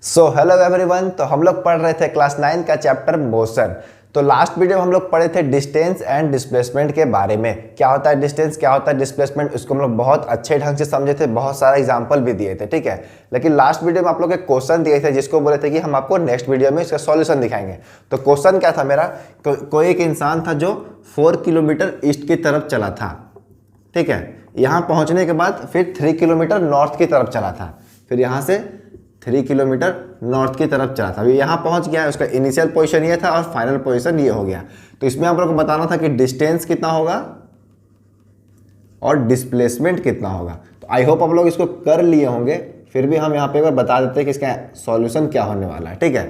So hello everyone. तो हम लोग पढ़ रहे थे क्लास 9 का चैप्टर मोशन। तो लास्ट वीडियो में हम लोग पढ़े थे डिस्टेंस एंड डिस्प्लेसमेंट के बारे में। क्या होता है डिस्टेंस, क्या होता है डिस्प्लेसमेंट, उसको हम लोग बहुत अच्छे ढंग से समझे थे, बहुत सारा एग्जांपल भी दिए थे, ठीक है। लेकिन लास्ट वीडियो में आप लोग एक क्वेश्चन दिए थे जिसको बोले थे कि हम आपको नेक्स्ट वीडियो में इसका सॉल्यूशन दिखाएंगे। तो क्वेश्चन क्या था मेरा, कोई एक इंसान था जो 4 किलोमीटर ईस्ट की तरफ चला था, ठीक है। यहाँ पहुँचने के बाद फिर 3 किलोमीटर नॉर्थ की तरफ चला था, फिर यहाँ से 3 किलोमीटर नॉर्थ की तरफ चला था। अभी यहाँ पहुँच गया है, उसका इनिशियल पोजीशन ये था और फाइनल पोजीशन ये हो गया। तो इसमें आप लोग को बताना था कि डिस्टेंस कितना होगा और डिस्प्लेसमेंट कितना होगा। तो आई होप आप लोग इसको कर लिए होंगे, फिर भी हम यहाँ पे एक बार बता देते हैं कि इसका सॉल्यूशन क्या होने वाला है, ठीक है।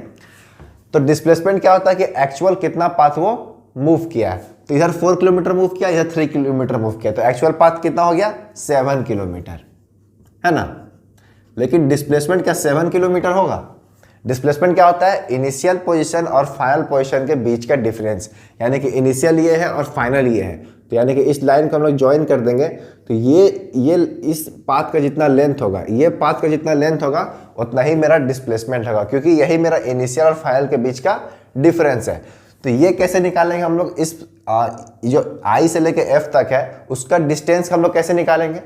तो डिस्प्लेसमेंट क्या होता है कि एक्चुअल कितना पाथ वो मूव किया है। तो इधर 4 किलोमीटर मूव किया, इधर 3 किलोमीटर मूव किया, तो एक्चुअल पाथ कितना हो गया 7 किलोमीटर, है ना। लेकिन डिस्प्लेसमेंट क्या 7 किलोमीटर होगा? डिस्प्लेसमेंट क्या होता है, इनिशियल पोजीशन और फाइनल पोजीशन के बीच का डिफरेंस, यानी कि इनिशियल ये है और फाइनल ये है। तो यानी कि इस लाइन को हम लोग ज्वाइन कर देंगे, तो ये इस पाथ का जितना लेंथ होगा, ये पाथ का जितना लेंथ होगा उतना ही मेरा डिस्प्लेसमेंट होगा, क्योंकि यही मेरा इनिशियल और फाइनल के बीच का डिफरेंस है। तो ये कैसे निकालेंगे हम लोग, इस जो आई से लेके एफ तक है उसका डिस्टेंस हम लोग कैसे निकालेंगे।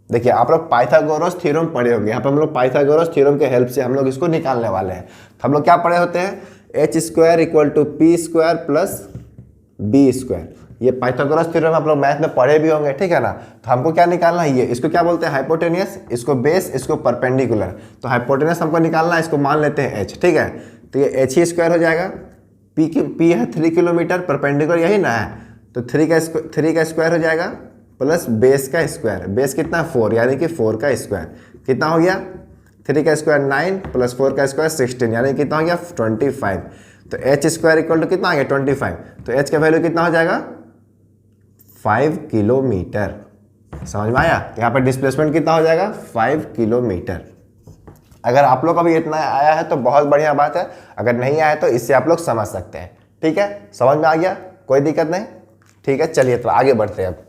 देखिए आप लोग पाइथागोरस थ्योरम पढ़े होंगे, यहाँ पे हम लोग पाइथागोरस थ्योरम के हेल्प से हम लोग इसको निकालने वाले हैं। तो हम लोग क्या पढ़े होते हैं, H square equal to P square plus B square. ये पाइथागोरस थ्योरम आप लोग मैथ में पढ़े भी होंगे, ठीक है ना। तो हमको क्या निकालना है, ये इसको क्या बोलते हैं हाइपोटेनियस, इसको बेस, इसको परपेंडिकुलर। तो हाइपोटेनियस हमको निकालना है, इसको मान लेते हैं एच, ठीक है। तो ये एच ही स्क्वायर हो जाएगा, पी है 3 किलोमीटर, परपेंडिकुलर यही ना है, तो 3 का स्क्वायर हो जाएगा प्लस बेस का स्क्वायर, बेस कितना 4 यानी कि 4 का स्क्वायर कितना हो गया, 3 का स्क्वायर 9 प्लस 4 का स्क्वायर 16 यानी कितना हो गया 25। तो एच स्क्वायर इक्वल टू कितना आ गया 25। तो एच का वैल्यू कितना हो जाएगा 5 किलोमीटर। समझ में आया। यहाँ पर डिस्प्लेसमेंट कितना हो जाएगा 5 किलोमीटर। अगर आप लोग को भी इतना आया है तो बहुत बढ़िया बात है, अगर नहीं आया तो इससे आप लोग समझ सकते हैं, ठीक है। समझ में आ गया, कोई दिक्कत नहीं, ठीक है। चलिए तो आगे बढ़ते हैं अब।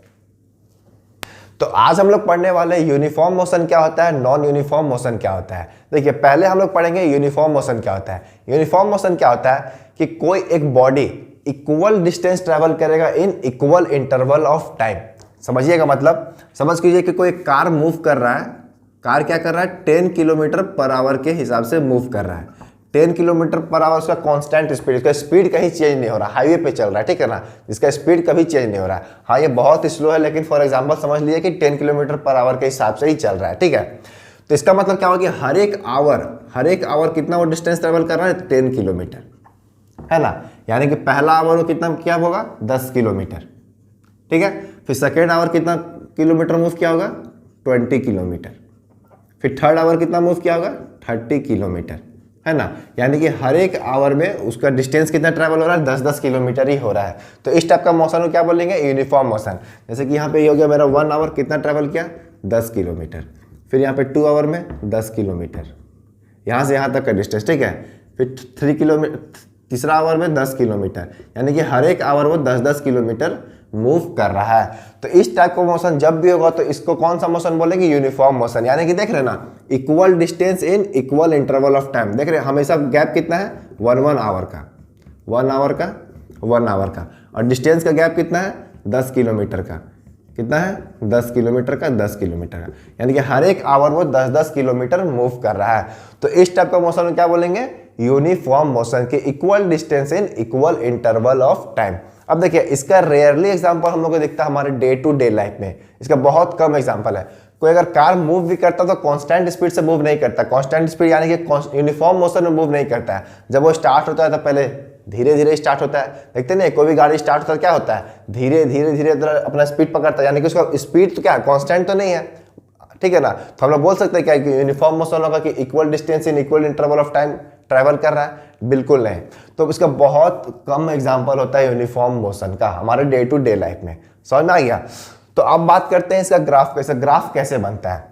तो आज हम लोग पढ़ने वाले यूनिफॉर्म मोशन क्या होता है, नॉन यूनिफॉर्म मोशन क्या होता है। देखिए पहले हम लोग पढ़ेंगे यूनिफॉर्म मोशन क्या होता है। यूनिफॉर्म मोशन क्या होता है कि कोई एक बॉडी इक्वल डिस्टेंस ट्रेवल करेगा in equal interval of time. समझिएगा, मतलब समझ कीजिए कि कोई कार मूव कर रहा है, कार क्या कर रहा है 10 किलोमीटर पर आवर के हिसाब से मूव कर रहा है। 10 किलोमीटर पर आवर उसका कांस्टेंट स्पीड, उसका स्पीड कहीं चेंज नहीं हो रहा, हाईवे पे चल रहा है, ठीक है ना, जिसका स्पीड कभी चेंज नहीं हो रहा है। हाँ ये बहुत स्लो है, लेकिन फॉर एग्जांपल समझ लीजिए कि 10 किलोमीटर पर आवर के हिसाब से ही चल रहा है, ठीक है। तो इसका मतलब क्या होगा कि हर एक आवर कितना वो डिस्टेंस ट्रेवल कर रहा है 10 किलोमीटर, है ना। यानी कि पहला आवर वो कितना क्या होगा 10 किलोमीटर, ठीक है। फिर सेकेंड आवर कितना किलोमीटर मूव किया होगा 20 किलोमीटर, फिर थर्ड आवर कितना मूव किया होगा 30 किलोमीटर, है ना। यानी कि हर एक आवर में उसका डिस्टेंस कितना ट्रैवल हो रहा है 10-10 किलोमीटर ही हो रहा है। तो इस टाइप का मोशन को क्या बोलेंगे यूनिफॉर्म मोशन। जैसे कि यहाँ पे ये हो गया मेरा 1 आवर कितना ट्रैवल किया 10 किलोमीटर, फिर यहाँ पे 2 आवर में 10 किलोमीटर, यहाँ से यहाँ तक का डिस्टेंस, ठीक है। फिर 3 किलोमीटर, तीसरा आवर में 10 किलोमीटर, यानी कि हर एक आवर वो 10-10 किलोमीटर मूव कर रहा है। तो इस टाइप का मोशन जब भी होगा तो इसको कौन सा मोशन बोलेंगे यूनिफॉर्म मोशन। यानी कि देख रहे ना equal distance in equal interval of time, देख रहे हमेशा गैप कितना है 1 आवर का, 1 आवर का, और डिस्टेंस का गैप कितना है 10 किलोमीटर का, कितना है 10 किलोमीटर का, 10 किलोमीटर का, यानी कि हर एक आवर वो 10-10 किलोमीटर मूव कर रहा है। तो इस टाइप का मोशन क्या बोलेंगे यूनिफॉर्म मोशन के equal distance in equal interval of time. अब देखिए इसका रेयरली एग्जांपल हम लोग को दिखता है हमारे डे टू डे लाइफ में, इसका बहुत कम एग्जांपल है। कोई अगर कार मूव भी करता तो कांस्टेंट स्पीड से मूव नहीं करता, कांस्टेंट स्पीड यानी कि यूनिफॉर्म मोशन में मूव नहीं करता है। जब वो स्टार्ट होता है तो पहले धीरे धीरे स्टार्ट होता है, देखते नहीं कोई भी गाड़ी स्टार्ट होता है क्या होता है धीरे धीरे अपना स्पीड पकड़ता है, यानी कि उसका स्पीड तो क्या कांस्टेंट तो नहीं है, ठीक है ना। तो हम लोग बोल सकते हैं क्या कि यूनिफॉर्म मोशन होगा कि equal distance in equal interval of time travel कर रहा है, बिल्कुल नहीं। तो इसका बहुत कम एग्जांपल होता है यूनिफॉर्म मोशन का हमारे डे टू डे लाइफ में। समझ में आ गया। तो अब बात करते हैं इसका ग्राफ कैसे बनता है।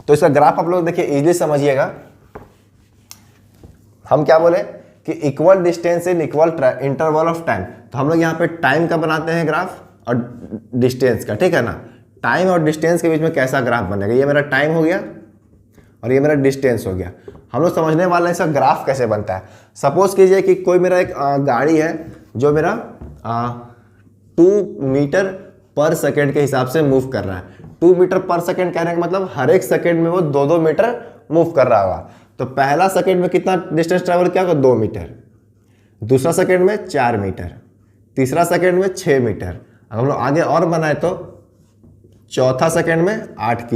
तो इसका ग्राफ आप लोग देखिए इजीली समझिएगा। हम क्या बोले कि equal distance in equal interval of time, तो हम लोग यहाँ पे टाइम का बनाते हैं ग्राफ और डिस्टेंस का, ठीक है ना। टाइम और डिस्टेंस के बीच में कैसा ग्राफ बनेगा, ये मेरा टाइम हो गया और ये मेरा डिस्टेंस हो गया। हम लोग समझने वाले हैं इसका ग्राफ कैसे बनता है। सपोज कीजिए कि कोई मेरा एक गाड़ी है जो मेरा 2 मीटर पर सेकेंड के हिसाब से मूव कर रहा है। 2 मीटर पर सेकेंड कहने का मतलब हर एक सेकेंड में वो 2-2 मीटर मूव कर रहा होगा। तो पहला सेकेंड में कितना डिस्टेंस ट्रैवल किया होगा, 2 मीटर, दूसरा सेकेंड में 4 मीटर, तीसरा सेकेंड में 6 मीटर। अगर हम लोग आगे और बनाए तो चौथा सेकेंड में 8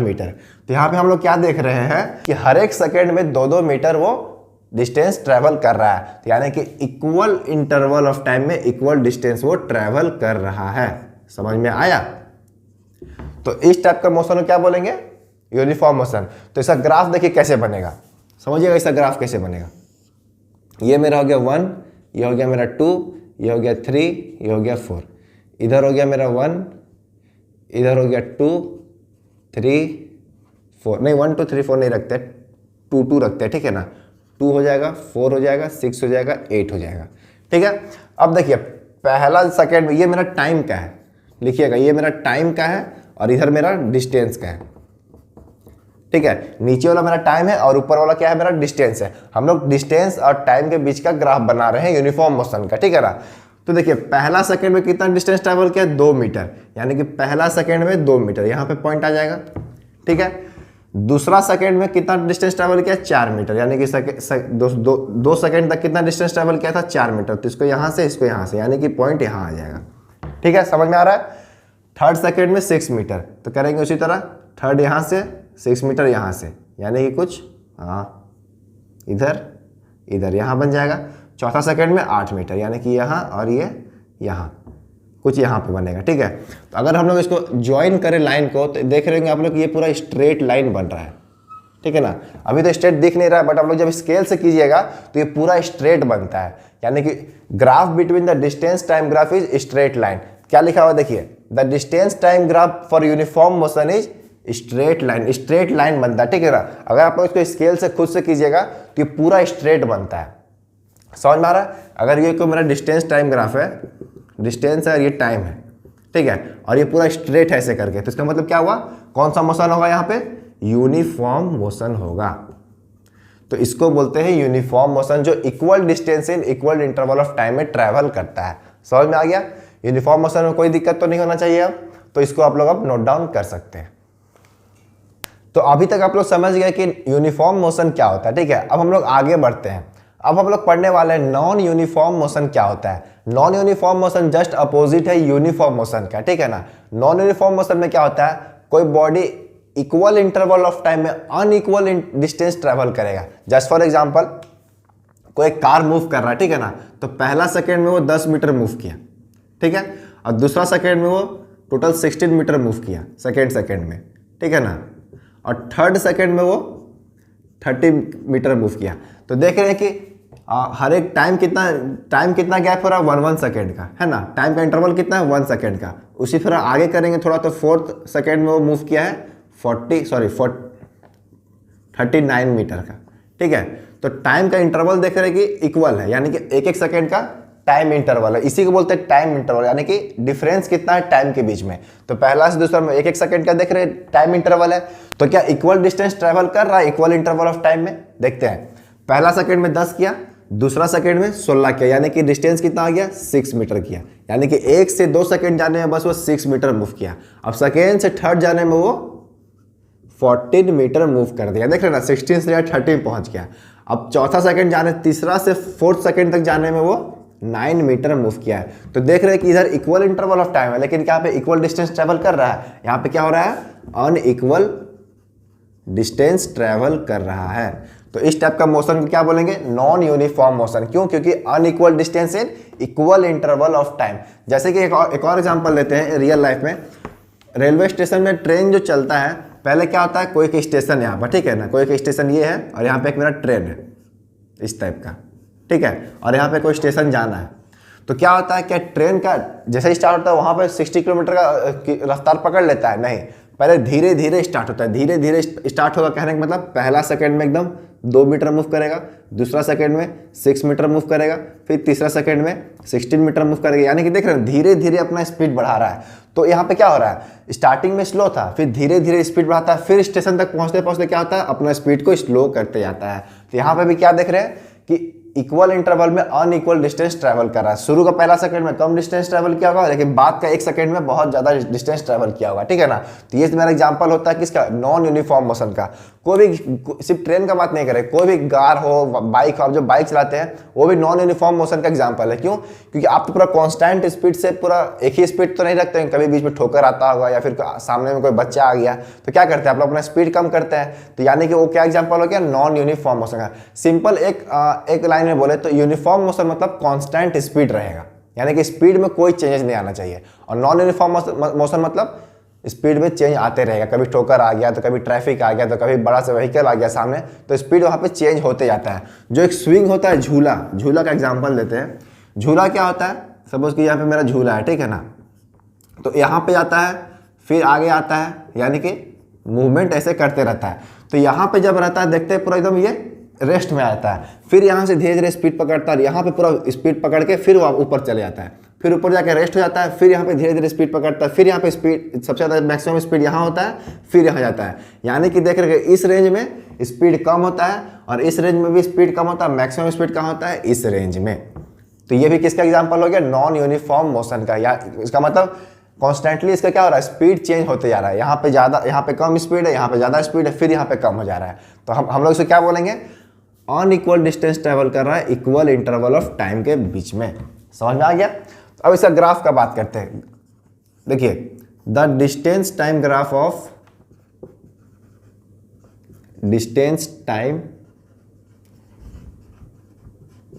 मीटर। तो यहाँ पे हम लोग क्या देख रहे हैं कि हर एक सेकेंड में 2-2 मीटर वो डिस्टेंस ट्रैवल कर रहा है। तो यानी कि इक्वल इंटरवल ऑफ टाइम में इक्वल डिस्टेंस वो ट्रैवल कर रहा है। समझ में आया? तो इस टाइप का मोशन को क्या बोलेंगे, यूनिफॉर्म मोशन। तो इसका ग्राफ देखिए कैसे बनेगा, समझिएगा इसका ग्राफ कैसे बनेगा। ये मेरा हो गया 1, ये हो गया मेरा 2, ये हो गया 3, ये हो गया 4, इधर हो गया मेरा 1, इधर हो गया 2, 3, 4, नहीं 1 2 3 4 नहीं रखते, 2 2 रखते हैं, ठीक है ना। 2 हो जाएगा, 4 हो जाएगा, 6 हो जाएगा, 8 हो जाएगा, ठीक है। अब देखिए पहला सेकेंड में ये मेरा टाइम का है, लिखिएगा ये मेरा टाइम का है और इधर मेरा डिस्टेंस का है, ठीक है। नीचे वाला मेरा टाइम है और ऊपर वाला क्या है, मेरा डिस्टेंस है। हम लोग डिस्टेंस और टाइम के बीच का ग्राफ बना रहे हैं यूनिफॉर्म मोशन का, ठीक है ना। तो देखिए पहला सेकंड में कितना डिस्टेंस ट्रैवल किया, 2 मीटर, यानी कि पहला सेकंड में 2 मीटर, यहाँ पे पॉइंट आ जाएगा, ठीक है। दूसरा सेकंड में कितना डिस्टेंस ट्रैवल किया, 4 मीटर, यानी कि दो सेकंड तक कितना डिस्टेंस ट्रैवल किया था, 4 मीटर। तो इसको यहाँ से इसको यहाँ से, यानी कि पॉइंट यहाँ आ जाएगा, ठीक है, समझ में आ रहा है। थर्ड सेकंड में 6 मीटर, तो करेंगे उसी तरह, थर्ड यहाँ से 6 मीटर यहाँ से, यानी कि कुछ इधर इधर यहाँ बन जाएगा। चौथा सेकंड में 8 मीटर, यानी कि यहाँ और ये यहाँ, कुछ यहाँ पे बनेगा, ठीक है। तो अगर हम लोग इसको ज्वाइन करें लाइन को, तो देख रहे होंगे आप लोग ये पूरा स्ट्रेट लाइन बन रहा है, ठीक है ना। अभी तो स्ट्रेट दिख नहीं रहा है, बट आप लोग जब स्केल से कीजिएगा तो ये पूरा स्ट्रेट बनता है, यानी कि graph between the distance time graph is straight line. क्या लिखा हुआ देखिए, the distance time graph for uniform motion is straight line, straight line बनता है, ठीक है ना। अगर आप लोग इसको स्केल से खुद से कीजिएगा तो ये पूरा स्ट्रेट बनता है, समझ में आ रहा है। अगर ये कोई मेरा डिस्टेंस टाइम ग्राफ है, डिस्टेंस है और ये टाइम है, ठीक है, और ये पूरा स्ट्रेट है ऐसे करके, तो इसका मतलब क्या हुआ, कौन सा मोशन होगा यहाँ पे, यूनिफॉर्म मोशन होगा। तो इसको बोलते हैं यूनिफॉर्म मोशन, जो equal distance in equal interval of time में ट्रैवल करता है। समझ में आ गया। यूनिफॉर्म मोशन में कोई दिक्कत तो नहीं होना चाहिए अब, तो इसको आप लोग अब नोट डाउन कर सकते हैं। तो अभी तक आप लोग समझ गए कि यूनिफॉर्म मोशन क्या होता है, ठीक है। अब हम लोग आगे बढ़ते हैं। अब हम लोग पढ़ने वाले हैं नॉन यूनिफॉर्म मोशन क्या होता है। Non uniform motion just opposite है यूनिफॉर्म मोशन का, ठीक है ना। नॉन यूनिफॉर्म मोशन में क्या होता है, कोई body equal interval of time में अनइक्वल डिस्टेंस ट्रेवल करेगा। जस्ट फॉर एग्जांपल कोई कार मूव कर रहा है, ठीक है ना, तो पहला सेकेंड में वो 10 मीटर मूव किया, ठीक है, और दूसरा सेकेंड में वो टोटल 16 मीटर मूव किया सेकेंड में, ठीक है ना, और थर्ड सेकेंड में वो 30 मीटर मूव किया। तो देख रहे हैं कि हर एक टाइम कितना गैप हो रहा है, 1 सेकेंड का, है ना। टाइम का इंटरवल कितना है, 1 सेकेंड का। उसी तरह आगे करेंगे थोड़ा, तो 4th सेकेंड में वो मूव किया है 39 मीटर का, ठीक है। तो टाइम का इंटरवल देख रहे हैं कि इक्वल है, यानी कि एक सेकेंड का टाइम इंटरवल है, इसी को बोलते हैं टाइम इंटरवल, यानी कि डिफरेंस कितना है टाइम के बीच में। तो पहला से दूसरा में एक सेकेंड का देख रहे हैं टाइम इंटरवल है, तो क्या इक्वल डिस्टेंस ट्रेवल कर रहा है इक्वल इंटरवल ऑफ टाइम में। देखते हैं, पहला सेकेंड में 10 किया, दूसरा सेकेंड में 16 किया, यानी कि डिस्टेंस कितना आ गया, 6 मीटर किया, यानी कि 1 से 2 सेकेंड जाने में बस वो 6 मीटर मूव किया। अब सेकेंड से थर्ड जाने में वो 14 मीटर मूव कर दिया, देख रहे ना, 16 से 30 पहुंच गया। अब चौथा सेकेंड जाने, तीसरा से 4th सेकेंड तक जाने में वो 9 मीटर मूव किया है। तो देख रहे हैं कि इधर इक्वल इंटरवल ऑफ टाइम है, लेकिन यहाँ पे इक्वल डिस्टेंस ट्रेवल कर रहा है, यहाँ पे क्या हो रहा है, अनइक्वल डिस्टेंस ट्रेवल कर रहा है। तो इस टाइप का मोशन को क्या बोलेंगे, नॉन यूनिफॉर्म मोशन। क्यों, क्योंकि unequal distance in equal interval of time. जैसे कि एक और एग्जांपल लेते हैं रियल लाइफ में। रेलवे स्टेशन में ट्रेन जो चलता है, पहले क्या होता है, कोई एक स्टेशन यहाँ पर, ठीक है ना, कोई एक स्टेशन ये है और यहाँ पे एक मेरा ट्रेन है इस टाइप का, ठीक है, और यहाँ पे कोई स्टेशन जाना है। तो क्या होता है, क्या ट्रेन का जैसे ही स्टार्ट होता है वहाँ पे 60 किलोमीटर का रफ्तार पकड़ लेता है, नहीं, पहले धीरे धीरे स्टार्ट होता है, धीरे धीरे स्टार्ट होगा कहने का मतलब पहला सेकंड में एकदम 2 मीटर मूव करेगा, दूसरा सेकंड में 6 मीटर मूव करेगा, फिर तीसरा सेकंड में 16 मीटर मूव करेगा। यानी कि देख रहे हैं धीरे धीरे अपना स्पीड बढ़ा रहा है। तो यहाँ पे क्या हो रहा है, स्टार्टिंग में स्लो था, फिर धीरे धीरे स्पीड बढ़ाता है, फिर स्टेशन तक पहुँचते पहुँचते क्या होता है, अपना स्पीड को स्लो करते जाता है। तो यहाँ पे भी क्या देख रहे हैं कि इक्वल इंटरवल में अनइक्वल डिस्टेंस ट्रैवल कर रहा है। शुरू का पहला सेकंड में कम डिस्टेंस ट्रैवल किया होगा, लेकिन बाद का 1 सेकंड में बहुत ज्यादा डिस्टेंस ट्रैवल किया होगा, ठीक है ना। तो ये मेरा एग्जांपल होता है किसका, नॉन यूनिफॉर्म मोशन का। कोई भी, सिर्फ ट्रेन का बात नहीं करें, कोई भी कार हो, बाइक हो, आप जो बाइक चलाते हैं वो भी नॉन यूनिफॉर्म मोशन का एग्जाम्पल है। क्यों, क्योंकि आप तो पूरा कॉन्स्टेंट स्पीड से पूरा एक ही स्पीड तो नहीं रखते हैं, कभी बीच में ठोकर आता होगा या फिर सामने में कोई बच्चा आ गया तो क्या करते हैं आप लोग, अपना स्पीड कम करते हैं। तो यानी कि वो क्या एग्जाम्पल हो गया, नॉन यूनिफॉर्म मोशन का। सिंपल एक लाइन में बोले तो यूनिफॉर्म मोशन मतलब कांस्टेंट स्पीड रहेगा, यानी कि स्पीड में कोई चेंजेस नहीं आना चाहिए। और नॉन यूनिफॉर्म मोशन मतलब स्पीड में चेंज आते रहेगा, कभी ठोकर आ गया तो कभी ट्रैफिक आ गया तो कभी बड़ा सा व्हीकल आ गया सामने, तो स्पीड वहाँ पे चेंज होते जाता है। जो एक स्विंग होता है, झूला, झूला का एग्जांपल देते हैं। झूला क्या होता है, सपोज कि यहाँ पे मेरा झूला है, ठीक है ना, तो यहाँ पे आता है फिर आगे आता है, यानी कि मूवमेंट ऐसे करते रहता है। तो यहाँ पे जब रहता है देखते हैं पूरा एकदम ये रेस्ट में आता है, फिर यहाँ से धीरे धीरे स्पीड पकड़ता है, यहाँ पे पूरा स्पीड पकड़ के फिर वो ऊपर चले जाता है, फिर ऊपर जाके रेस्ट हो जाता है, फिर यहाँ पे धीरे धीरे स्पीड पकड़ता है, फिर यहाँ पे स्पीड सबसे ज़्यादा मैक्सिमम स्पीड यहाँ होता है, फिर यहाँ जाता है। यानी कि देख रहे इस रेंज में स्पीड कम होता है और इस रेंज में भी स्पीड कम होता है, मैक्सिमम स्पीड कहाँ होता है, इस रेंज में। तो ये भी किसका एग्जाम्पल हो गया, नॉन यूनिफॉर्म मोशन का। या इसका मतलब कॉन्स्टेंटली इसका क्या हो रहा है, स्पीड चेंज होते जा रहा है, यहाँ पे ज़्यादा, यहाँ पे कम स्पीड है, यहाँ पे ज़्यादा स्पीड है, फिर यहाँ पे कम हो जा रहा है। तो हम लोग इसे क्या बोलेंगे, अनइक्वल डिस्टेंस ट्रेवल कर रहा है इक्वल इंटरवल ऑफ टाइम के बीच में। समझ में आ गया। अब इसका ग्राफ का बात करते हैं। देखिए the distance time graph of distance time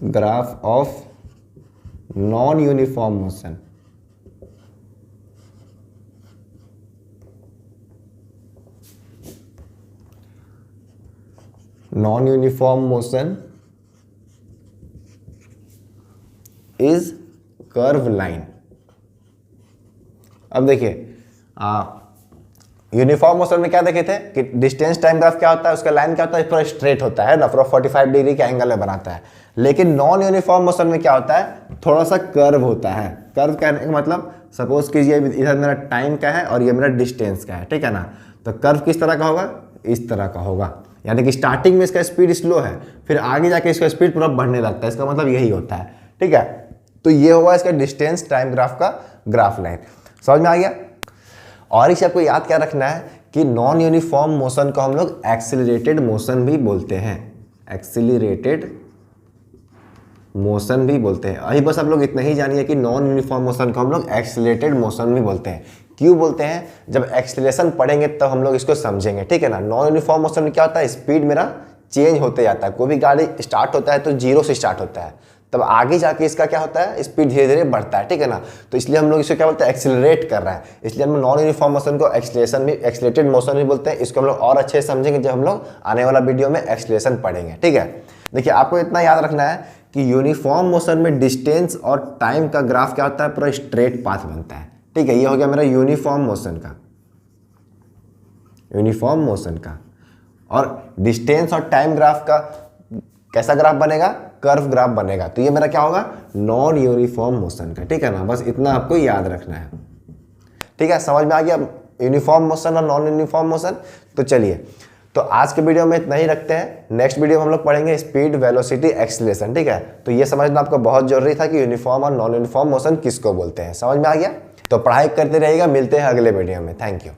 graph of non uniform motion. Non uniform motion is curve line. अब देखिए यूनिफॉर्म मोशन में क्या देखे थे कि डिस्टेंस टाइम ग्राफ क्या होता है, उसका लाइन क्या होता है, पूरा स्ट्रेट होता है ना, पूरा 45 डिग्री के एंगल में बनाता है। लेकिन नॉन यूनिफॉर्म मोशन में क्या होता है, थोड़ा सा कर्व होता है। कर्व कहने का मतलब सपोज कीजिए इधर मेरा टाइम का है और ये मेरा डिस्टेंस का है, ठीक है ना। तो कर्व किस तरह का होगा, इस तरह का होगा। यानी कि स्टार्टिंग में इसका स्पीड स्लो है, फिर आगे जाके इसका स्पीड पूरा बढ़ने लगता है, इसका मतलब यही होता है, ठीक है। तो ये होगा इसका डिस्टेंस टाइम ग्राफ का ग्राफ लाइन। समझ में आ गया। और इसे आपको याद क्या रखना है कि नॉन यूनिफॉर्म मोशन को हम लोग एक्सीलरेटेड मोशन भी बोलते हैं, एक्सीलरेटेड मोशन भी बोलते हैं। अभी बस आप लोग इतना ही जानिए कि नॉन यूनिफॉर्म मोशन को हम लोग एक्सीलरेटेड मोशन भी बोलते हैं। क्यों बोलते हैं, जब एक्सीलरेशन पढ़ेंगे तब हम लोग इसको समझेंगे, ठीक है ना। नॉन यूनिफॉर्म मोशन में क्या होता है, स्पीड मेरा चेंज होते जाता है। कोई भी गाड़ी स्टार्ट होता है तो 0 से स्टार्ट होता है, तब आगे जाके इसका क्या होता है, स्पीड धीरे धीरे बढ़ता है, ठीक है ना। तो इसलिए हम लोग इसे क्या बोलते हैं, एक्सीलरेट कर रहा है। इसलिए हम नॉन यूनिफॉर्म मोशन को एक्सीलरेटेड मोशन भी बोलते हैं। इसको हम लोग और अच्छे से समझेंगे जब हम लोग आने वाला वीडियो में एक्सीलरेशन पढ़ेंगे, ठीक है। देखिए आपको इतना याद रखना है कि यूनिफॉर्म मोशन में डिस्टेंस और टाइम का ग्राफ क्या होता है, पूरा स्ट्रेट पाथ बनता है, ठीक है। ये हो गया मेरा यूनिफॉर्म मोशन का, यूनिफॉर्म मोशन का। और डिस्टेंस और टाइम ग्राफ का कैसा ग्राफ बनेगा, कर्व ग्राफ बनेगा। तो ये मेरा क्या होगा, नॉन यूनिफॉर्म मोशन का, ठीक है ना। बस इतना आपको याद रखना है, ठीक है। समझ में आ गया यूनिफॉर्म मोशन और नॉन यूनिफॉर्म मोशन। तो चलिए, तो आज के वीडियो में इतना ही रखते हैं। नेक्स्ट वीडियो में हम लोग पढ़ेंगे स्पीड, वेलोसिटी, एक्सीलरेशन, ठीक है। तो ये समझना आपको बहुत जरूरी था कि यूनिफॉर्म और नॉन यूनिफॉर्म मोशन किसको बोलते हैं। समझ में आ गया। तो पढ़ाई करते रहिएगा, मिलते हैं अगले वीडियो में। Thank you.